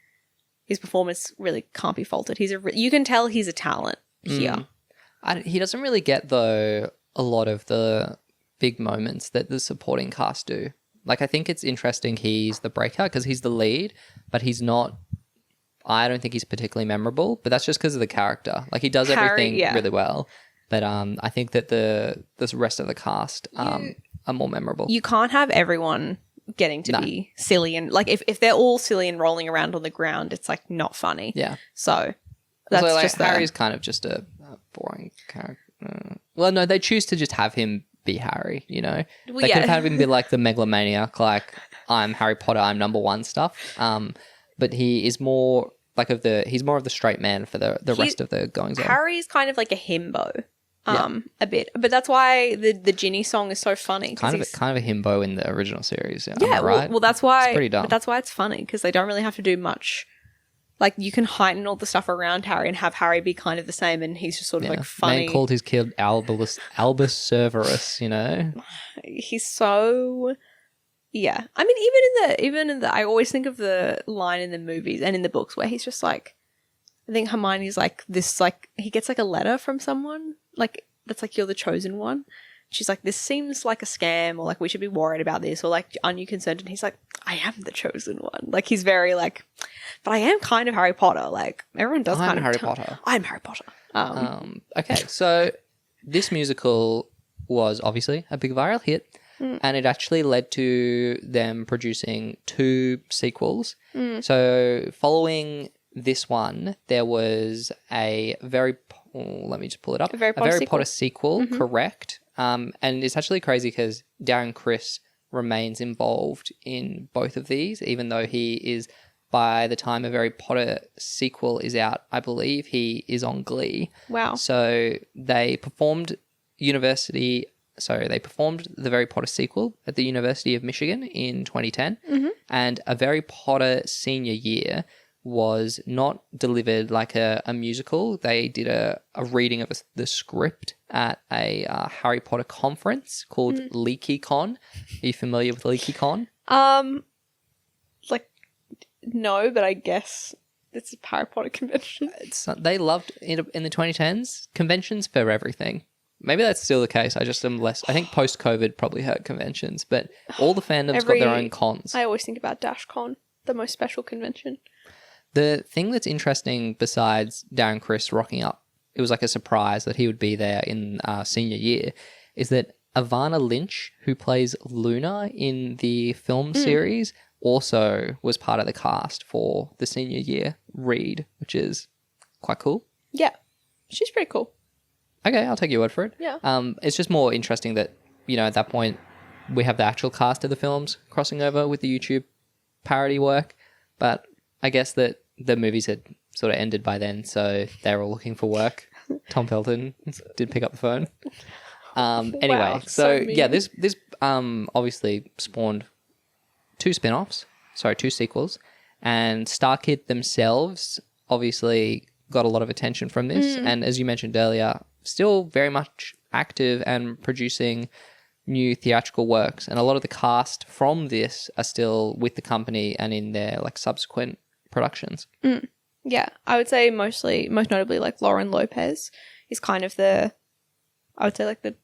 his performance really can't be faulted. You can tell he's a talent here. He doesn't really get, though, a lot of the big moments that the supporting cast do. Like, I think it's interesting he's the breakout because he's the lead, but he's not I don't think he's particularly memorable, but that's just because of the character. Like he does Harry, everything yeah. really well. But I think that the rest of the cast are more memorable. You can't have everyone getting to be silly and like if they're all silly and rolling around on the ground, it's like not funny. Yeah. So that's like, just Harry's kind of just a boring character. Well, no, they choose to just have him be Harry, you know? Well, They yeah. could have had him be like the megalomaniac, like I'm Harry Potter, I'm number one stuff. But he is more like he's more of the straight man for the rest of the goings on. Harry's kind of like a himbo. A bit, but that's why the Ginny song is so funny. Kind of a himbo in the original series. Yeah, am I right? well, that's why. It's pretty dumb. But that's why it's funny because they don't really have to do much. Like you can heighten all the stuff around Harry and have Harry be kind of the same, and he's just sort of like funny. Man called his kid Albus Severus. You know, He's so. Yeah, I mean, even in the, I always think of the line in the movies and in the books where he's just like, I think Hermione's like this, like he gets like a letter from someone, like that's like you're the chosen one. She's like, this seems like a scam, or like we should be worried about this, or like aren't you concerned? And he's like, I am the chosen one. Like he's very like, but I am kind of Harry Potter. Like everyone does kind of Harry Potter. I'm Harry Potter. Okay, so this musical was obviously a big viral hit. And it actually led to them producing 2 sequels. So following this one, there was a very... let me just pull it up. A very Potter sequel, correct. And it's actually crazy because Darren Criss remains involved in both of these, even though he is, by the time a Harry Potter sequel is out, I believe he is on Glee. Wow. So they performed the Harry Potter sequel at the University of Michigan in 2010. And a Harry Potter senior year was not delivered like a musical. They did a reading of the script at a Harry Potter conference called LeakyCon. Are you familiar with LeakyCon? Like, no, but I guess it's a Harry Potter convention. They loved it in the 2010s. Conventions for everything. Maybe that's still the case. I just am less... I think post-COVID probably hurt conventions, but all the fandoms got their own cons. I always think about DashCon, the most special convention. The thing that's interesting besides Darren Criss rocking up, it was like a surprise that he would be there in senior year, is that Ivana Lynch, who plays Luna in the film series, also was part of the cast for the senior year read, which is quite cool. Yeah, she's pretty cool. Okay, I'll take your word for it. Yeah. It's just more interesting that, you know, at that point, we have the actual cast of the films crossing over with the YouTube parody work. But I guess that the movies had sort of ended by then, so they were all looking for work. Tom Felton did pick up the phone. Anyway, Wow, so mean. yeah, this obviously spawned 2 sequels. And StarKid themselves obviously got a lot of attention from this. And as you mentioned earlier, still very much active and producing new theatrical works. And a lot of the cast from this are still with the company and in their like subsequent productions. Yeah, I would say most notably like Lauren Lopez is kind of I would say like the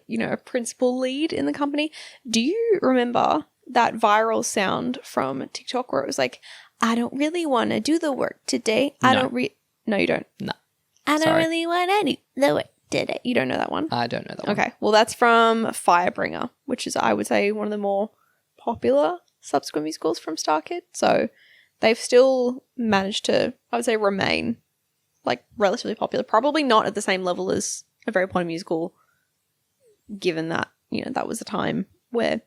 you know, a principal lead in the company. Do you remember that viral sound from TikTok where it was like, I don't really want to do the work today. No, you don't. No. I don't really want to do the work today. You don't know that one? I don't know that one. Okay, well that's from Firebringer, which is I would say one of the more popular subsequent musicals from StarKid. So they've still managed to, I would say, remain like relatively popular. Probably not at the same level as a Harry Potter musical, given that, you know, that was a time where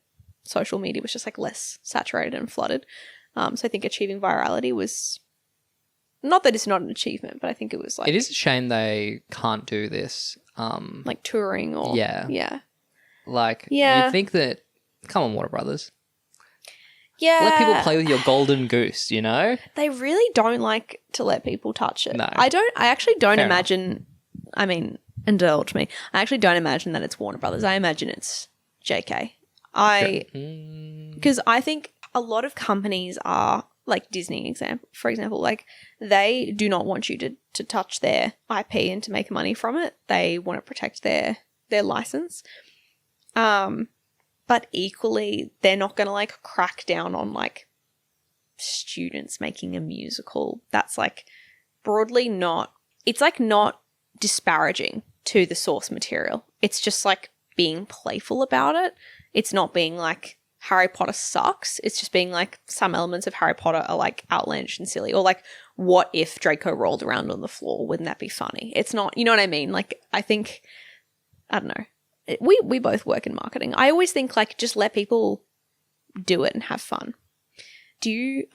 social media was just like less saturated and flooded. So I think achieving virality was, not that it's not an achievement, but I think it was like... It is a shame they can't do this. Like touring or... Yeah. Yeah. Like, Yeah. you'd think that, come on, Warner Brothers. Yeah. Let people play with your golden goose, you know? They really don't like to let people touch it. No. I actually don't Fair imagine, I mean, indulge me. I actually don't imagine that it's Warner Brothers. I imagine it's JK. Because I think a lot of companies are like Disney, for example, like they do not want you to touch their IP and to make money from it. They want to protect their license. But equally, they're not going to like crack down on like students making a musical, that's like broadly not, it's like not disparaging to the source material. It's just like being playful about it. It's not being like Harry Potter sucks. It's just being like some elements of Harry Potter are like outlandish and silly, or like what if Draco rolled around on the floor? Wouldn't that be funny? It's not, you know what I mean? Like I think, I don't know. We both work in marketing. I always think like just let people do it and have fun. Do you,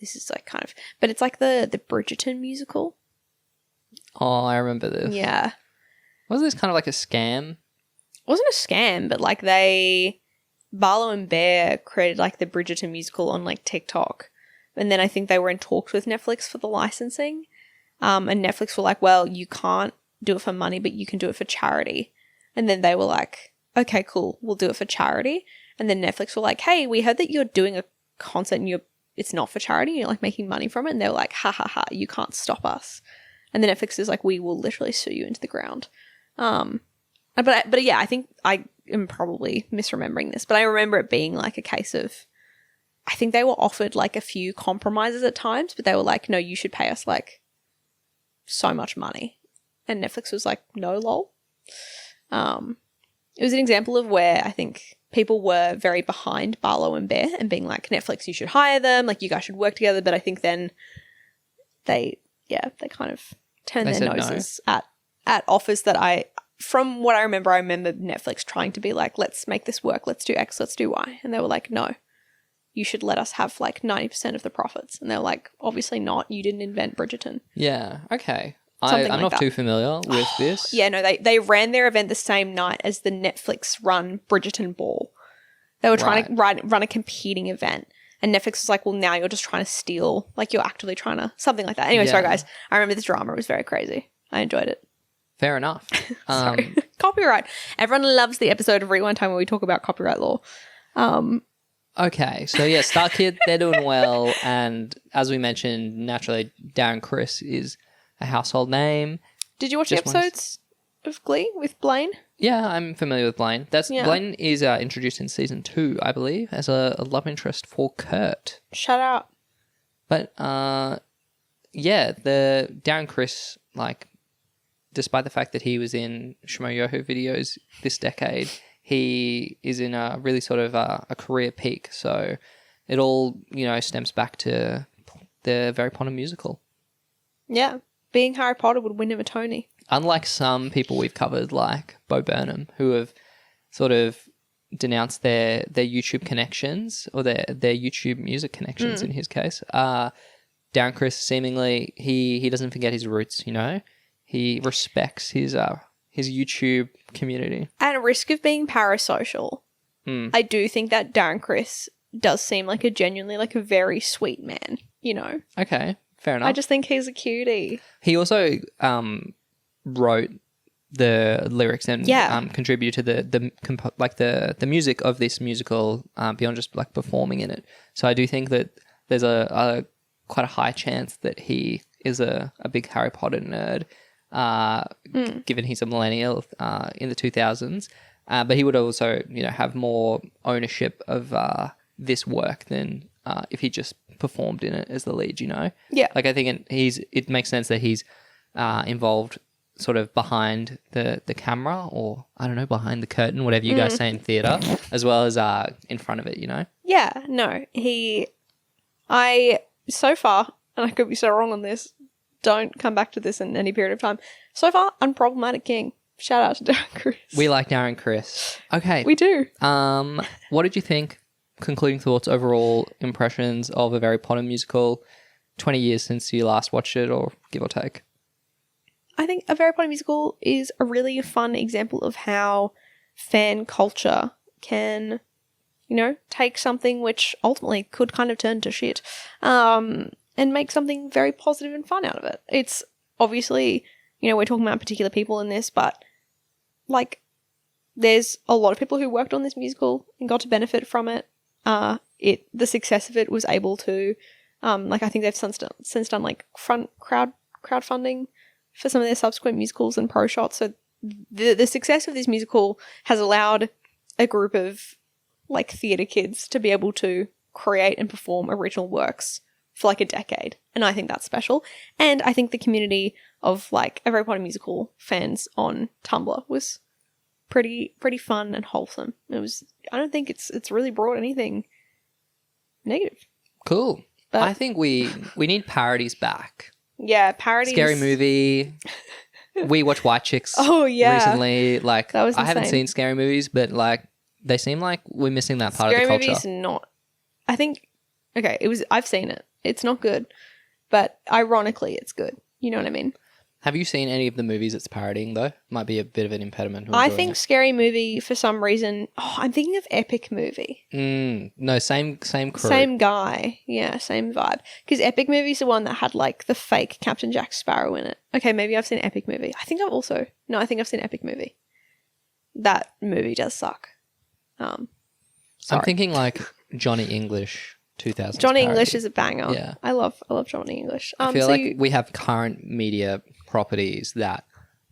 this is like kind of, but it's like the Bridgerton musical. Oh, I remember this. Yeah. Wasn't this kind of like a scam? It wasn't a scam, but like Barlow and Bear created like the Bridgerton musical on like TikTok. And then I think they were in talks with Netflix for the licensing. And Netflix were like, well, you can't do it for money, but you can do it for charity. And then they were like, okay, cool, we'll do it for charity. And then Netflix were like, hey, we heard that you're doing a concert and it's not for charity, you're like making money from it. And they were like, ha ha ha, you can't stop us. And then Netflix is like, we will literally sue you into the ground. But yeah, I think I am probably misremembering this, but I remember it being like a case of, I think they were offered like a few compromises at times, but they were like, no, you should pay us like so much money. And Netflix was like, no, lol. It was an example of where I think people were very behind Barlow and Bear and being like, Netflix, you should hire them, like you guys should work together. But I think then they kind of turned their noses at offers that from what I remember Netflix trying to be like, let's make this work, let's do X, let's do Y. And they were like, no, you should let us have like 90% of the profits. And they were like, obviously not, you didn't invent Bridgerton. Yeah, okay. Something I'm like not too familiar with this. Yeah, no, they ran their event the same night as the Netflix-run Bridgerton Ball. They were trying to run a competing event. And Netflix was like, well, now you're just trying to steal. Like, you're actively trying to... Something like that. Anyway, sorry, guys. I remember this drama. It was very crazy. I enjoyed it. Fair enough. Sorry. Copyright. Everyone loves the episode of Rewind Time where we talk about copyright law. Okay, so yeah, StarKid, they're doing well. And as we mentioned, naturally, Darren Criss is a household name. Did you watch the episodes of Glee with Blaine? Yeah, I'm familiar with Blaine. Blaine is introduced in season 2, I believe, as a love interest for Kurt. Shout out. But yeah, the Darren Criss, like, despite the fact that he was in Shmo Yoho videos this decade, he is in a really sort of a career peak. So it all, stems back to the Harry Potter musical. Yeah. Being Harry Potter would win him a Tony. Unlike some people we've covered, like Bo Burnham, who have sort of denounced their YouTube connections, or their YouTube music connections in his case, Darren Criss seemingly, he doesn't forget his roots, He respects his YouTube community. At risk of being parasocial, I do think that Darren Criss does seem like a genuinely, like a very sweet man, Okay. Fair enough. I just think he's a cutie. He also wrote the lyrics and contributed to the music of this musical beyond just like performing in it. So I do think that there's a quite a high chance that he is a big Harry Potter nerd, given he's a millennial in the 2000s. But he would also have more ownership of this work than if he just performed in it as the lead, Yeah. Like I think it makes sense that he's involved sort of behind the camera, or I don't know, behind the curtain, whatever you guys say in theatre, as well as in front of it, Yeah, no. So far, and I could be so wrong on this, don't come back to this in any period of time. So far, unproblematic king. Shout out to Darren Criss. We like Darren Criss. Okay. We do. What did you think? Concluding thoughts, overall impressions of a Harry Potter musical, 20 years since you last watched it, or give or take? I think a Harry Potter musical is a really fun example of how fan culture can, take something which ultimately could kind of turn to shit, and make something very positive and fun out of it. It's obviously, we're talking about particular people in this, but like, there's a lot of people who worked on this musical and got to benefit from it. The success of it was able to, I think they've since done like crowdfunding for some of their subsequent musicals and pro shots. So the success of this musical has allowed a group of like theatre kids to be able to create and perform original works for like a decade. And I think that's special. And I think the community of like Everybody Musical fans on Tumblr was pretty fun and wholesome. I don't think it's really brought anything negative. Cool. But I think we need parodies back. yeah, parodies. Scary Movie. We watched White Chicks Oh, yeah. recently. Like, That was I haven't insane. seen scary movies, but like they seem like we're missing that part Scary of the culture. Movie's not. I think. Okay, I've seen it. It's not good, but ironically, it's good. You know what I mean? Have you seen any of the movies it's parodying though? Might be a bit of an impediment. to I enjoying think it. Scary Movie for some reason. Oh, I'm thinking of Epic Movie. No, same crew. Same guy. Yeah, same vibe. Because Epic Movie's the one that had like the fake Captain Jack Sparrow in it. Okay, maybe I've seen Epic Movie. I think I've seen Epic Movie. That movie does suck. I'm Sorry. thinking like Johnny English 2000s. Johnny parody. English is a banger. Yeah. I love Johnny English. I feel like we have current media properties that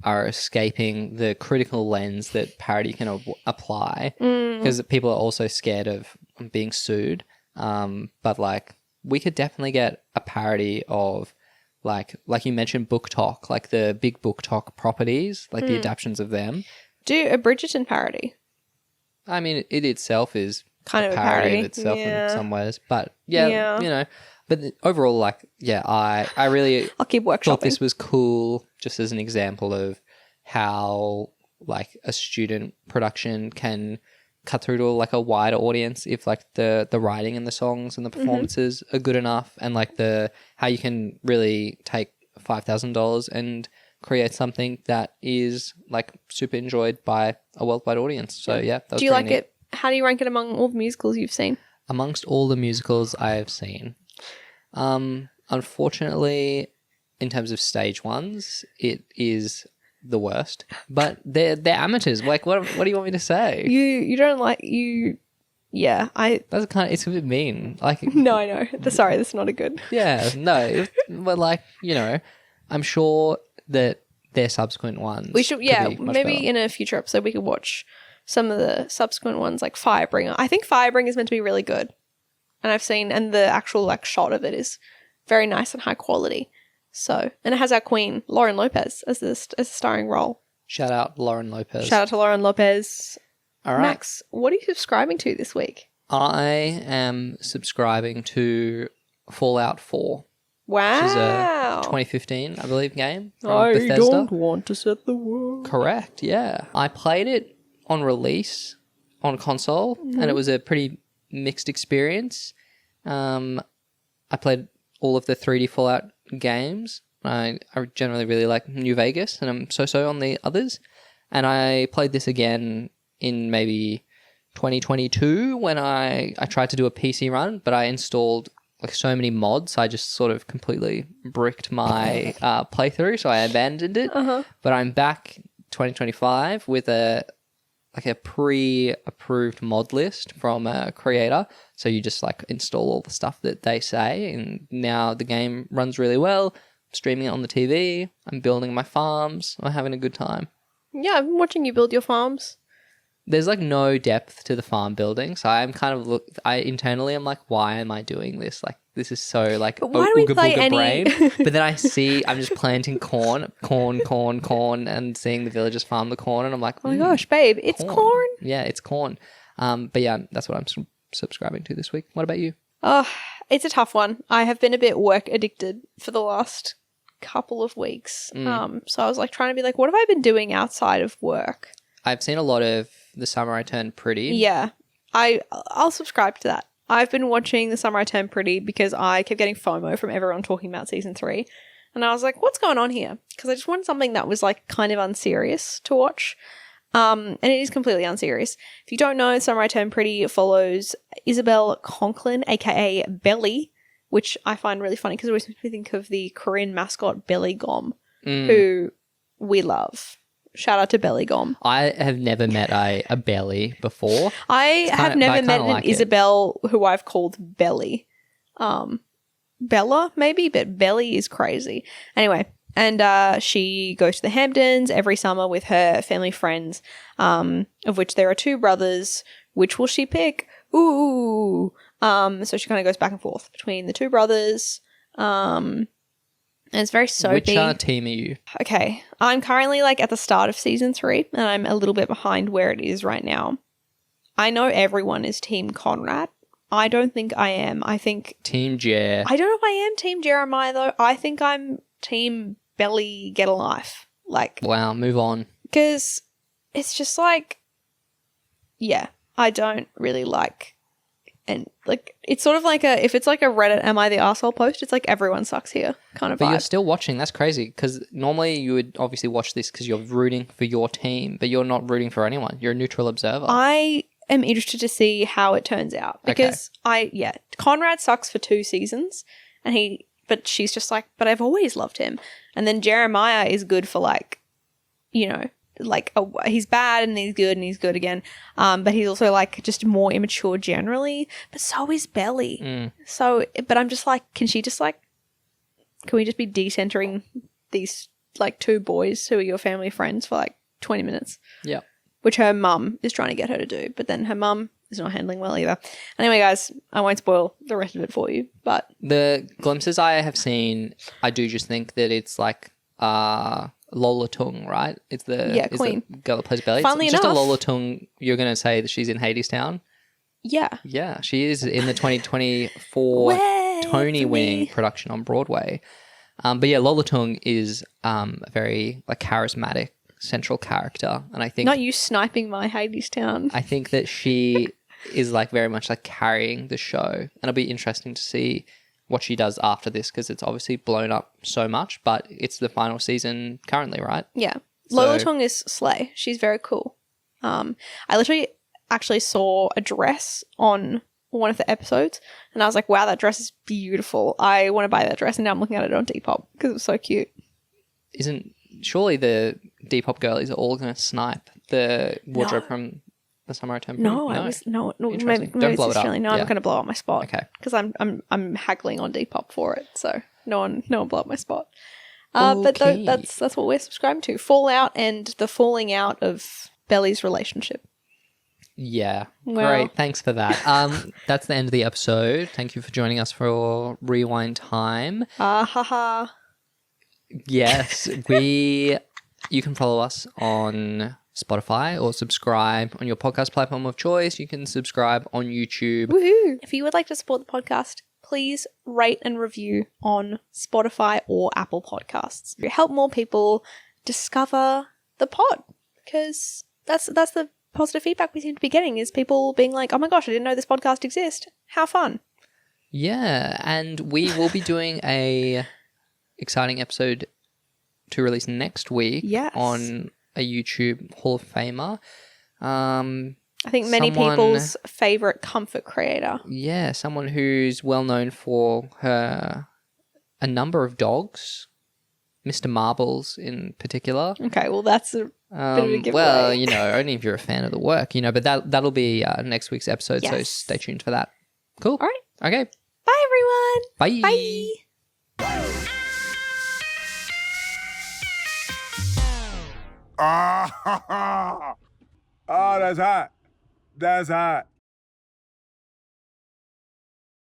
are escaping the critical lens that parody can apply because people are also scared of being sued. But like we could definitely get a parody of like you mentioned Book Talk, like the big Book Talk properties, like the adaptions of them. do a Bridgerton parody. I mean, it itself is Kind of a parody parody. of itself Yeah. in some ways, but yeah, Yeah. you know. But overall, like, yeah, I really I'll keep workshopping. thought this was cool, just as an example of how like a student production can cut through to like a wider audience if like the writing and the songs and the performances are good enough, and like how you can really take $5,000 and create something that is like super enjoyed by a worldwide audience. So yeah, that was do you pretty like neat. it? How do you rank it among all the musicals you've seen? Amongst all the musicals I have seen, unfortunately, in terms of stage ones, it is the worst. But they're amateurs. Like, what do you want me to say? You don't like you. Yeah, That's it's a bit mean. Like, no, I know. Sorry, that's not a good. yeah, no, but like, you know, I'm sure that their subsequent ones. We should, could yeah, be much maybe better. in a future episode we could watch some of the subsequent ones, like Firebringer. I think Firebringer is meant to be really good, and the actual like shot of it is very nice and high quality. So, and it has our queen Lauren Lopez as a starring role. Shout out Lauren Lopez. Shout out to Lauren Lopez. All right. Max, what are you subscribing to this week? I am subscribing to Fallout 4. Wow. Which is a 2015, I believe, game from I Bethesda. don't want to set the world. Correct, yeah. I played it on release on console, and it was a pretty mixed experience. I played all of the 3D Fallout games. I generally really like New Vegas, and I'm so on the others. And I played this again in maybe 2022 when I tried to do a PC run, but I installed like so many mods, I just sort of completely bricked my playthrough, so I abandoned it. But I'm back 2025 with a pre-approved mod list from a creator. So you just like install all the stuff that they say, and now the game runs really well. I'm streaming it on the TV. I'm building my farms. I'm having a good time. Yeah, I've been watching you build your farms. There's like no depth to the farm building, so I'm kind of I internally am like, why am I doing this? Like, this is so like But why do we ooga play booga any- brain. But then I'm just planting corn, and seeing the villagers farm the corn, and I'm like, Oh my gosh, babe, it's corn. Yeah, it's corn. But yeah, that's what I'm subscribing to this week. What about you? Oh, it's a tough one. I have been a bit work addicted for the last couple of weeks. So I was like trying to be like, what have I been doing outside of work? I've seen a lot of The Summer I Turned Pretty. Yeah, I'll subscribe to that. I've been watching The Summer I Turned Pretty because I kept getting FOMO from everyone talking about season 3. And I was like, what's going on here? Because I just wanted something that was like kind of unserious to watch. And it is completely unserious. If you don't know, Summer I Turned Pretty follows Isabel Conklin, aka Belly, which I find really funny because it always makes me think of the Korean mascot Belly Gom, who we love. Shout out to Belly Gom. I have never met a belly before. I have but never I met kinda an like it. Isabel who I've called Belly. Bella, maybe, but Belly is crazy. Anyway, and she goes to the Hamptons every summer with her family friends, of which there are 2 brothers. Which will she pick? Ooh. So she kind of goes back and forth between the two brothers. And it's very soapy. Which team are you? Okay. I'm currently like at the start of season 3 and I'm a little bit behind where it is right now. I know everyone is Team Conrad. I don't think I am. I think Team Jer. I don't know if I am Team Jeremiah though. I think I'm Team Belly Get a Life. Like, wow, move on. because it's just like, yeah, I don't really like, and like it's sort of like if it's like a Reddit "Am I the Arsehole" post, it's like everyone sucks here kind of But vibe. you're still watching. That's crazy because normally you would obviously watch this because you're rooting for your team, but you're not rooting for anyone. You're a neutral observer. I am interested to see how it turns out because Conrad sucks for 2 seasons but she's just like, but I've always loved him. And then Jeremiah is good for like, you know, like he's bad and he's good and he's good again. But he's also like just more immature generally, but so is Belly. So, but I'm just like, can we just be decentering these like 2 boys who are your family friends for like 20 minutes? Yeah. Which her mum is trying to get her to do. But then her mum is not handling well either. Anyway, guys, I won't spoil the rest of it for you. But the glimpses I have seen, I do just think that it's like Lola Tung, right? It's the Queen. The girl that plays Belly. Funnily It's just enough. a Lola Tung. You're going to say that she's in Hadestown? yeah. Yeah, she is in the 2024 Way Tony-winning for me. production on Broadway. But yeah, Lola Tung is a very like charismatic central character, and I think Not you sniping my Hadestown. I think that she is like very much like carrying the show, and it'll be interesting to see what she does after this because it's obviously blown up so much, but it's the final season currently, right? Yeah. So- Lola Tung is slay. She's very cool. I literally actually saw a dress on one of the episodes and I was like, wow, that dress is beautiful. I want to buy that dress, and now I'm looking at it on Depop because it was so cute. Surely the Depop girlies are all going to snipe the wardrobe No. from the Summer Temple? No, maybe Interesting. Don't it's blow it just up. feeling. No, Yeah. I'm going to blow up my spot. Okay. Because I'm haggling on Depop for it, so no one blow up my spot. But Okay. that's what we're subscribed to. Fallout and the falling out of Belly's relationship. Yeah. Well. Great. Thanks for that. That's the end of the episode. Thank you for joining us for Rewind Time. Haha. Yes, you can follow us on Spotify or subscribe on your podcast platform of choice. You can subscribe on YouTube. Woohoo! If you would like to support the podcast, please rate and review on Spotify or Apple Podcasts. Help more people discover the pod, because that's the positive feedback we seem to be getting, is people being like, oh my gosh, I didn't know this podcast exists. How fun. Yeah, and we will be doing a exciting episode to release next week Yes. on a YouTube Hall of Famer. I think many people's favorite comfort creator. Yeah, someone who's well known for a number of dogs, Mr. Marbles in particular. Okay, well that's a bit of a giveaway. Well, only if you're a fan of the work, but that'll be next week's episode, so Yes. stay tuned for that. Cool. All right. Okay. Bye everyone. Bye. Bye. Ah, oh, that's hot. That's hot.